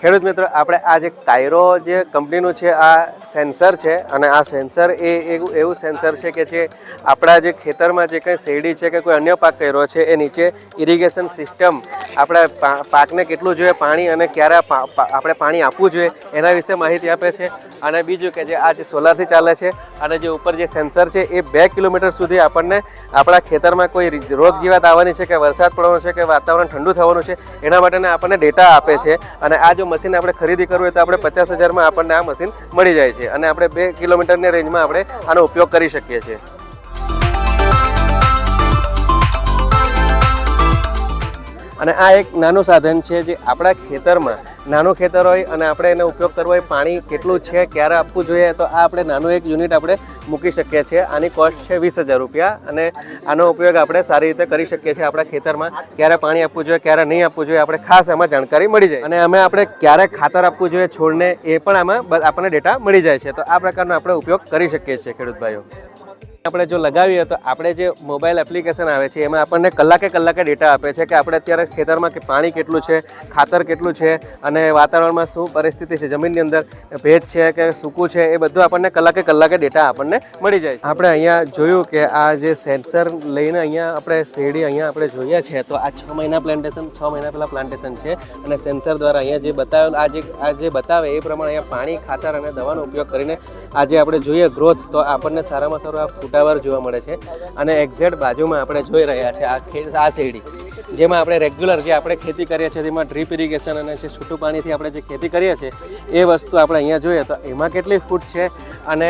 ખેડૂત મિત્રો, આપણે આ જે કાયરો જે કંપનીનું છે આ સેન્સર છે અને આ સેન્સર એ એવું સેન્સર છે કે જે આપણા જે ખેતરમાં જે કંઈ શેરડી છે કે કોઈ અન્ય પાક કર્યો છે એ નીચે ઇરિગેશન સિસ્ટમ આપણે પાકને કેટલું જોઈએ પાણી અને ક્યારે આપણે પાણી આપવું જોઈએ એના વિશે માહિતી આપે છે. અને બીજું કે જે આ જે સોલારથી ચાલે છે અને જે ઉપર જે સેન્સર છે એ 2 કિલોમીટર સુધી આપણને આપણા ખેતરમાં કોઈ રોગ જીવાત આવવાની છે કે વરસાદ પડવાનો છે કે વાતાવરણ ઠંડુ થવાનું છે એના માટેને આપણને ડેટા આપે છે. અને આ જો મશીન આપણે ખરીદી કરવું હોય તો આપણે 50,000માં આપણને આ મશીન મળી જાય છે અને આપણે 2 કિલોમીટરની રેન્જમાં આપણે આનો ઉપયોગ કરી શકીએ છીએ. અને આ એક નાનું સાધન છે જે આપણા ખેતરમાં નાનું ખેતર હોય અને આપણે એનો ઉપયોગ કરવો હોય, પાણી કેટલું છે ક્યારે આપવું જોઈએ, તો આ આપણે નાનું એક યુનિટ આપણે મૂકી શકીએ છીએ. આની કોસ્ટ છે 20,000 રૂપિયા અને આનો ઉપયોગ આપણે સારી રીતે કરી શકીએ છીએ. આપણા ખેતરમાં ક્યારે પાણી આપવું જોઈએ ક્યારે નહીં આપવું જોઈએ આપણે ખાસ એમાં જાણકારી મળી જાય. અને અમે આપણે ક્યારે ખાતર આપવું જોઈએ છોડને એ પણ આમાં આપણને ડેટા મળી જાય છે. તો આ પ્રકારનો આપણે ઉપયોગ કરી શકીએ છીએ ખેડૂત ભાઈઓ. આપણે જો લગાવીએ તો આપણે જે મોબાઈલ એપ્લિકેશન આવે છે એમાં આપણને કલાકે ડેટા આપે છે કે આપણે અત્યારે ખેતરમાં કે પાણી કેટલું છે, ખાતર કેટલું છે અને વાતાવરણમાં શું પરિસ્થિતિ છે, જમીનની અંદર ભેજ છે કે સૂકું છે, એ બધું આપણને કલાકે ડેટા આપણને મળી જાય છે. આપણે અહીંયા જોયું કે આ જે સેન્સર લઈને અહીંયા આપણે શેરડી અહીંયા આપણે જોઈએ છે તો આ 6 મહિના પ્લાન્ટેશન 6 મહિના પહેલાં પ્લાન્ટેશન છે અને સેન્સર દ્વારા અહીંયા જે બતાવેલ આ જે બતાવે એ પ્રમાણે અહીંયા પાણી, ખાતર અને દવાનો ઉપયોગ કરીને આજે આપણે જોઈએ ગ્રોથ તો આપણને સારામાં સારું આ ફૂટાવર જોવા મળે છે. અને એક્ઝેક્ટ બાજુમાં આપણે જોઈ રહ્યા છે આ શેરડી જેમાં આપણે રેગ્યુલર જે આપણે ખેતી કરીએ છીએ તેમાં ડ્રીપ ઇરિગેશન અને જે છૂટું પાણીથી આપણે જે ખેતી કરીએ છીએ એ વસ્તુ આપણે અહીંયા જોઈએ તો એમાં કેટલી ફૂટ છે અને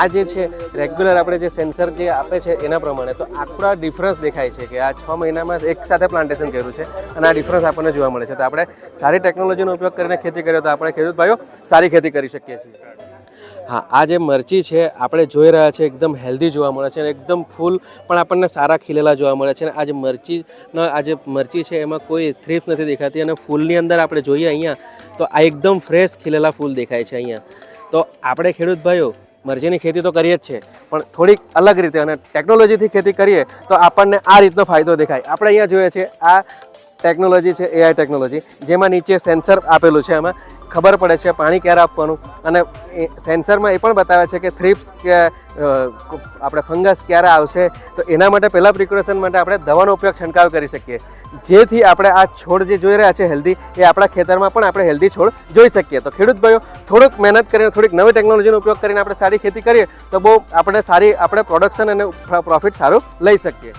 આ જે છે રેગ્યુલર આપણે જે સેન્સર જે આપે છે એના પ્રમાણે તો આખો ડિફરન્સ દેખાય છે કે આ 6 મહિનામાં એક સાથે પ્લાન્ટેશન કર્યું છે અને આ ડિફરન્સ આપણને જોવા મળે છે. તો આપણે સારી ટેકનોલોજીનો ઉપયોગ કરીને ખેતી કરીએ તો આપણે ખેડૂત ભાઈઓ સારી ખેતી કરી શકીએ છીએ. હા, આ જે મરચી છે આપણે જોઈ રહ્યા છે એકદમ હેલ્ધી જોવા મળે છે અને એકદમ ફૂલ પણ આપણને સારા ખીલેલા જોવા મળે છે. અને આ જે મરચી છે એમાં કોઈ થ્રીફ નથી દેખાતી અને ફૂલની અંદર આપણે જોઈએ અહીંયા તો આ એકદમ ફ્રેશ ખીલેલા ફૂલ દેખાય છે અહીંયા. તો આપણે ખેડૂત ભાઈઓ મરચીની ખેતી તો કરીએ જ છે પણ થોડીક અલગ રીતે અને ટેકનોલોજીથી ખેતી કરીએ તો આપણને આ રીતનો ફાયદો દેખાય. આપણે અહીંયા જોઈએ છે આ ટેકનોલોજી છે AI ટેકનોલોજી જેમાં નીચે સેન્સર આપેલું છે. એમાં ખબર પડે છે પાણી ક્યારે આપવાનું અને સેન્સરમાં એ પણ બતાવે છે કે થ્રીપ્સ કે આપણે ફંગસ ક્યારે આવશે તો એના માટે પહેલાં પ્રિકોશન માટે આપણે દવાનો ઉપયોગ છંટકાવ કરી શકીએ જેથી આપણે આ છોડ જે જોઈ રહ્યા છે હેલ્ધી એ આપણા ખેતરમાં પણ આપણે હેલ્ધી છોડ જોઈ શકીએ. તો ખેડૂત ભાઈઓ થોડુંક મહેનત કરીને થોડીક નવી ટેકનોલોજીનો ઉપયોગ કરીને આપણે સારી ખેતી કરીએ તો બહુ આપણે પ્રોડક્શન અને પ્રોફિટ સારું લઈ શકીએ.